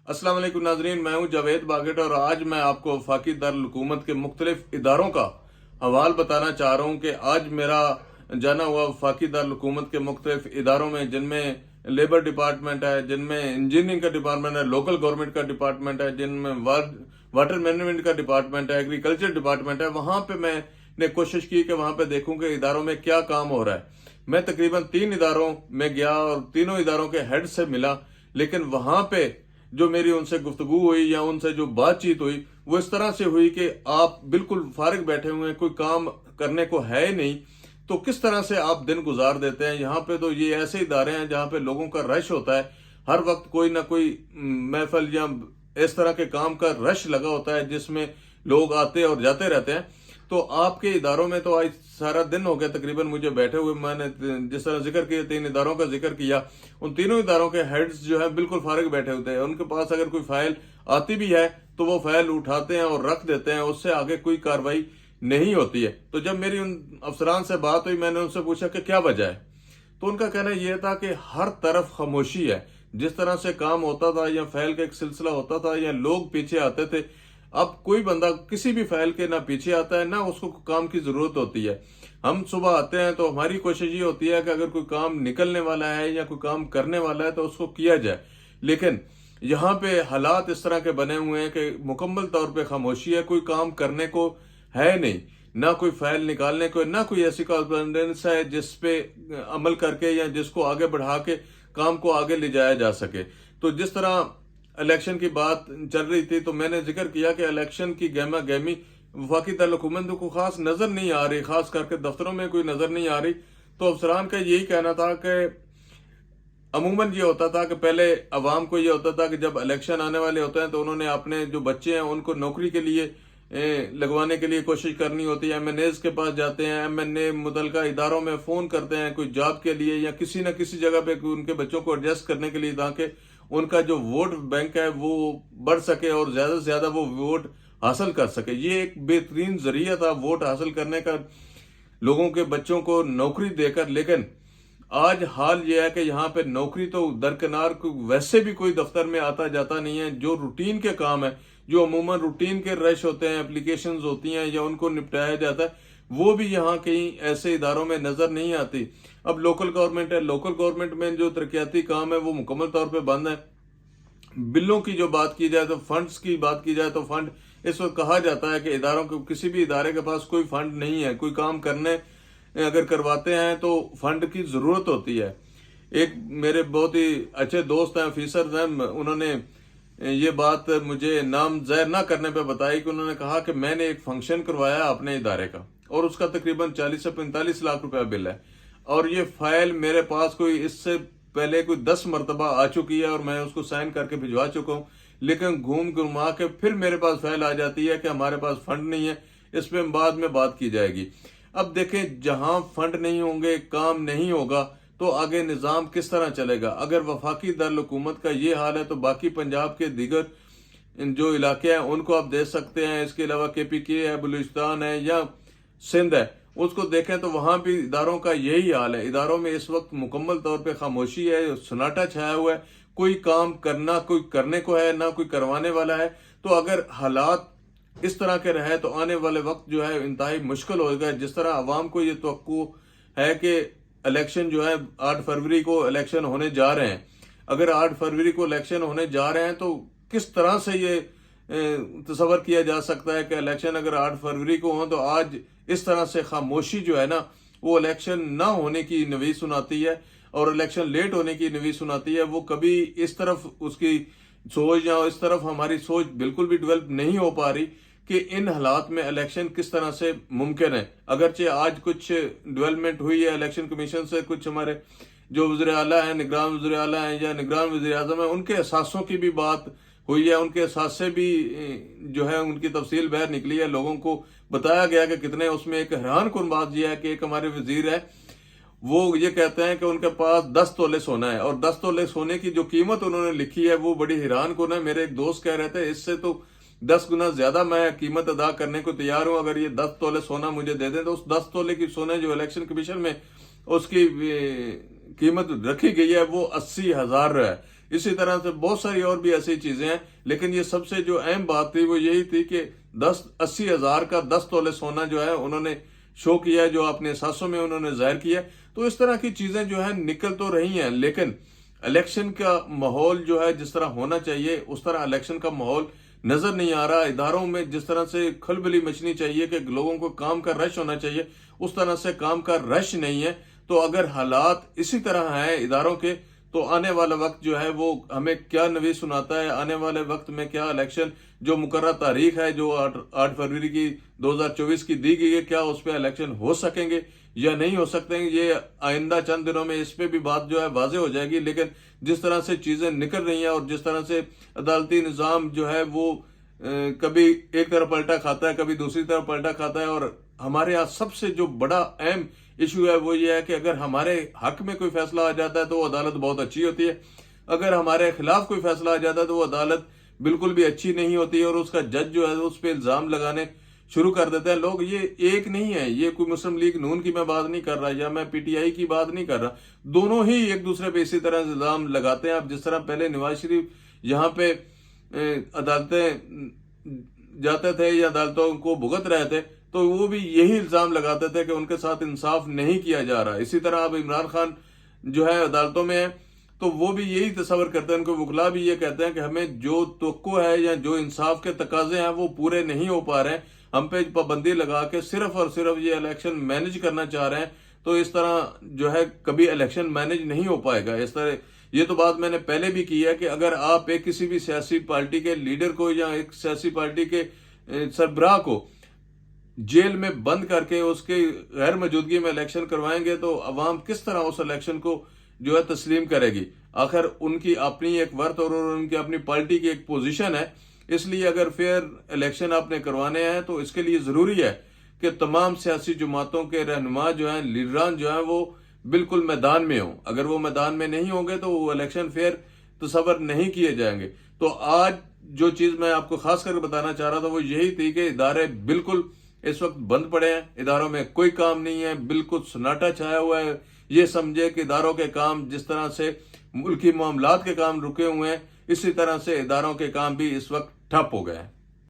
अस्सलाम वालेकुम नाजरीन, मैं हूं जावेद बागेट और आज मैं आपको वफाकी दारुल-हुकूमत के मुख्तलिफ इदारों का हवाल बताना चाह रहा हूं कि आज मेरा जाना हुआ वफाकी दारुल-हुकूमत के मुख्तलिफ इदारों में, जिनमें लेबर डिपार्टमेंट है, जिनमें इंजीनियरिंग का डिपार्टमेंट है, लोकल गवर्नमेंट का डिपार्टमेंट है, जिनमें वाटर मैनेजमेंट का डिपार्टमेंट है, एग्रीकल्चर डिपार्टमेंट है, वहां पे मैंने कोशिश की कि वहां पे देखूं कि इदारों में क्या काम हो रहा है। मैं तकरीबन 3 इदारों में गया और तीनों इदारों के हेड से मिला, लेकिन वहां पे जो मेरी उनसे गुफ्तगू हुई या उनसे जो बातचीत हुई वो इस तरह से हुई कि आप बिल्कुल फारिग बैठे हुए हैं, कोई काम करने को है ही नहीं, तो किस तरह से आप दिन गुजार देते हैं। यहाँ पे तो ये ऐसे इदारे हैं जहाँ पे लोगों का रश होता है, हर वक्त कोई ना कोई महफिल या इस तरह के काम का रश लगा होता है जिसमें लोग आते और जाते रहते हैं। तो आपके इदारों में तो आज सारा दिन हो गया तकरीबन मुझे बैठे हुए। मैंने जिस तरह जिक्र किया, 3 इदारों का जिक्र किया, उन तीनों इदारों के हेड्स जो है बिल्कुल फारिग बैठे होते हैं। उनके पास अगर कोई फाइल आती भी है तो वो फाइल उठाते हैं और रख देते हैं, उससे आगे कोई कार्रवाई नहीं होती है। तो जब मेरी उन अफसरान से बात हुई, मैंने उनसे पूछा कि क्या वजह है, तो उनका कहना यह था कि हर तरफ खामोशी है। जिस तरह से काम होता था या फाइल का एक सिलसिला होता था या लोग पीछे आते थे, अब कोई बंदा किसी भी फाइल के ना पीछे आता है ना उसको काम की जरूरत होती है। हम सुबह आते हैं तो हमारी कोशिश ये होती है कि अगर कोई काम निकलने वाला है या कोई काम करने वाला है तो उसको किया जाए, लेकिन यहाँ पे हालात इस तरह के बने हुए हैं कि मुकम्मल तौर पे खामोशी है, कोई काम करने को है नहीं, ना कोई फाइल निकालने को, ना कोई ऐसी कॉन्फिडेंस है जिस पे अमल करके या जिसको आगे बढ़ा के काम को आगे ले जाया जा सके। तो जिस तरह इलेक्शन की बात चल रही थी तो मैंने जिक्र किया कि इलेक्शन की गहमा गहमी वफाकी दारुल-हुकूमत को खास नजर नहीं आ रही, खास करके दफ्तरों में कोई नजर नहीं आ रही। तो अफसरान का यही कहना था कि अमूमन ये होता था कि पहले अवाम को ये होता था कि जब इलेक्शन आने वाले होते हैं तो उन्होंने अपने जो बच्चे हैं उनको नौकरी के लिए लगवाने के लिए कोशिश करनी होती है। MNAs के पास जाते हैं, MNA मुतलका इदारों में फोन करते हैं कोई जॉब के लिए या किसी न किसी जगह पे उनके बच्चों को एडजस्ट करने के लिए, ताकि उनका जो वोट बैंक है वो बढ़ सके और ज्यादा से ज्यादा वो वोट हासिल कर सके। ये एक बेहतरीन जरिया था वोट हासिल करने का, लोगों के बच्चों को नौकरी देकर। लेकिन आज हाल ये है कि यहाँ पे नौकरी तो दरकिनार, वैसे भी कोई दफ्तर में आता जाता नहीं है। जो रूटीन के काम है, जो अमूमन रूटीन के रश होते हैं, एप्लीकेशंस होती हैं या उनको निपटाया जाता है, वो भी यहाँ कहीं ऐसे इदारों में नजर नहीं आती। अब लोकल गवर्नमेंट है, लोकल गवर्नमेंट में जो तरक्याती काम है वो मुकम्मल तौर पे बंद है। बिलों की जो बात की जाए तो फंड्स की बात की जाए तो फंड इस वक्त कहा जाता है कि इदारों को, किसी भी इदारे के पास कोई फंड नहीं है। कोई काम करने अगर करवाते हैं तो फंड की जरूरत होती है। एक मेरे बहुत ही अच्छे दोस्त हैं, ऑफिसर हैं, उन्होंने ये बात मुझे नाम ज़ाहिर ना करने पे बताई कि उन्होंने कहा कि मैंने एक फंक्शन करवाया अपने इदारे का और उसका तकरीबन 40 से 45 लाख रुपया बिल है, और ये फाइल मेरे पास कोई इससे पहले कोई 10 मरतबा आ चुकी है और मैं उसको साइन करके भिजवा चुका हूँ, लेकिन घूम घुमा के फिर मेरे पास फाइल आ जाती है कि हमारे पास फंड नहीं है, इस पर बाद में बात की जाएगी। अब देखें, जहां फंड नहीं होंगे, काम नहीं होगा, तो आगे निजाम किस तरह चलेगा। अगर वफाकी दारुल-हुकूमत का ये हाल है तो बाकी पंजाब के दीगर जो इलाके हैं उनको आप देख सकते हैं। इसके अलावा KPK है, बलूचिस्तान है या सिंध है, उसको देखें तो वहां भी इदारों का यही हाल है। इदारों में इस वक्त मुकम्मल तौर पे खामोशी है, सन्नाटा छाया हुआ है, कोई काम करना कोई करने को है ना कोई करवाने वाला है। तो अगर हालात इस तरह के रहे तो आने वाले वक्त जो है इंतहाई मुश्किल होगा। जिस तरह अवाम को ये तवक्को है कि इलेक्शन जो है 8 फरवरी को इलेक्शन होने जा रहे हैं, अगर 8 फरवरी को इलेक्शन होने जा रहे हैं तो किस तरह से ये तस्वर किया जा सकता है कि इलेक्शन अगर 8 फरवरी को हो तो आज इस तरह से खामोशी जो है ना वो इलेक्शन ना होने की नवीस सुनाती है और इलेक्शन लेट होने की नवीस सुनाती है। वो कभी इस तरफ उसकी सोच या इस तरफ हमारी सोच बिल्कुल भी डेवलप नहीं हो पा रही कि इन हालात में इलेक्शन किस तरह से मुमकिन है। अगरचे आज कुछ डेवलपमेंट हुई है इलेक्शन कमीशन से, कुछ हमारे जो वज़ीर आला हैं, निगरान वज़ीर आला हैं या निगरान वज़ीर आज़म है, उनके असासों की भी बात हुई है, उनके असासे भी जो है उनकी तफसील बाहर निकली है, लोगों को बताया गया कि कितने। उसमें एक हैरान कुन बात यह है कि एक हमारे वजीर है, वो ये कहते हैं कि उनके पास 10 तोले सोना है और 10 तोले सोने की जो कीमत उन्होंने लिखी है वो बड़ी हैरान कुन है। मेरे एक दोस्त कह रहे थे इससे तो 10 गुना ज्यादा मैं कीमत अदा करने को तैयार हूं, अगर ये 10 तोले सोना मुझे दे दें। तो उस 10 तोले की सोने जो इलेक्शन कमीशन में उसकी कीमत रखी गई है वो 80,000 है। اسی طرح سے بہت ساری اور بھی ایسی چیزیں ہیں، لیکن یہ سب سے جو اہم بات تھی وہ یہی تھی کہ 80,000 کا 10 تولے سونا جو ہے انہوں نے شو کیا، جو اپنے احساسوں میں انہوں نے ظاہر کیا۔ تو اس طرح کی چیزیں جو ہیں نکل تو رہی ہیں، لیکن الیکشن کا ماحول جو ہے جس طرح ہونا چاہیے اس طرح الیکشن کا ماحول نظر نہیں آ رہا۔ اداروں میں جس طرح سے کھلبلی مچنی چاہیے کہ لوگوں کو کام کا رش ہونا چاہیے، اس طرح سے کام کا رش نہیں ہے۔ تو اگر حالات اسی طرح ہیں اداروں کے، تو آنے والا وقت جو ہے وہ ہمیں کیا نوید سناتا ہے؟ آنے والے وقت میں کیا الیکشن جو مقررہ تاریخ ہے، جو 8 فروری کی 2024 کی دی گئی ہے، کیا اس پہ الیکشن ہو سکیں گے یا نہیں ہو سکتے ہیں؟ یہ آئندہ چند دنوں میں اس پہ بھی بات جو ہے واضح ہو جائے گی۔ لیکن جس طرح سے چیزیں نکل رہی ہیں اور جس طرح سے عدالتی نظام جو ہے وہ کبھی ایک طرف پلٹا کھاتا ہے، کبھی دوسری طرف پلٹا کھاتا ہے، اور ہمارے یہاں سب سے جو بڑا اہم ایشو ہے وہ یہ ہے کہ اگر ہمارے حق میں کوئی فیصلہ آ جاتا ہے تو وہ عدالت بہت اچھی ہوتی ہے، اگر ہمارے خلاف کوئی فیصلہ آ جاتا ہے تو وہ عدالت بالکل بھی اچھی نہیں ہوتی ہے، اور اس کا جج جو ہے اس پہ الزام لگانے شروع کر دیتے ہیں لوگ۔ یہ ایک نہیں ہے، یہ کوئی مسلم لیگ نون کی میں بات نہیں کر رہا یا میں پی ٹی آئی کی بات نہیں کر رہا، دونوں ہی ایک دوسرے پہ اسی طرح الزام لگاتے ہیں۔ اب جس طرح پہلے نواز شریف یہاں پہ عدالتیں جاتے تھے یا عدالتوں کو بھگت رہے تھے تو وہ بھی یہی الزام لگاتے تھے کہ ان کے ساتھ انصاف نہیں کیا جا رہا۔ اسی طرح اب عمران خان جو ہے عدالتوں میں ہے تو وہ بھی یہی تصور کرتے ہیں، ان کو وکلا بھی یہ کہتے ہیں کہ ہمیں جو توقع ہے یا جو انصاف کے تقاضے ہیں وہ پورے نہیں ہو پا رہے ہیں، ہم پہ پابندی لگا کے صرف اور صرف یہ الیکشن مینج کرنا چاہ رہے ہیں، تو اس طرح جو ہے کبھی الیکشن مینج نہیں ہو پائے گا۔ اس طرح یہ تو بات میں نے پہلے بھی کی ہے کہ اگر آپ ایک کسی بھی سیاسی پارٹی کے لیڈر کو یا ایک سیاسی پارٹی کے سربراہ کو جیل میں بند کر کے اس کے غیر موجودگی میں الیکشن کروائیں گے تو عوام کس طرح اس الیکشن کو جو ہے تسلیم کرے گی؟ آخر ان کی اپنی ایک ورت اور ان کی اپنی پارٹی کی ایک پوزیشن ہے، اس لیے اگر فیئر الیکشن آپ نے کروانے ہیں تو اس کے لیے ضروری ہے کہ تمام سیاسی جماعتوں کے رہنما جو ہیں، لیڈران جو ہیں، وہ بالکل میدان میں ہوں۔ اگر وہ میدان میں نہیں ہوں گے تو وہ الیکشن فیئر تصور نہیں کیے جائیں گے۔ تو آج جو چیز میں آپ کو خاص کر کے بتانا چاہ رہا تھا وہ یہی تھی کہ ادارے بالکل اس وقت بند پڑے ہیں، اداروں میں کوئی کام نہیں ہے، بالکل سناٹا چھایا ہوا ہے۔ یہ سمجھے کہ اداروں کے کام جس طرح سے ملکی معاملات کے کام رکے ہوئے ہیں، اسی طرح سے اداروں کے کام بھی اس وقت ٹھپ ہو گئے ہیں۔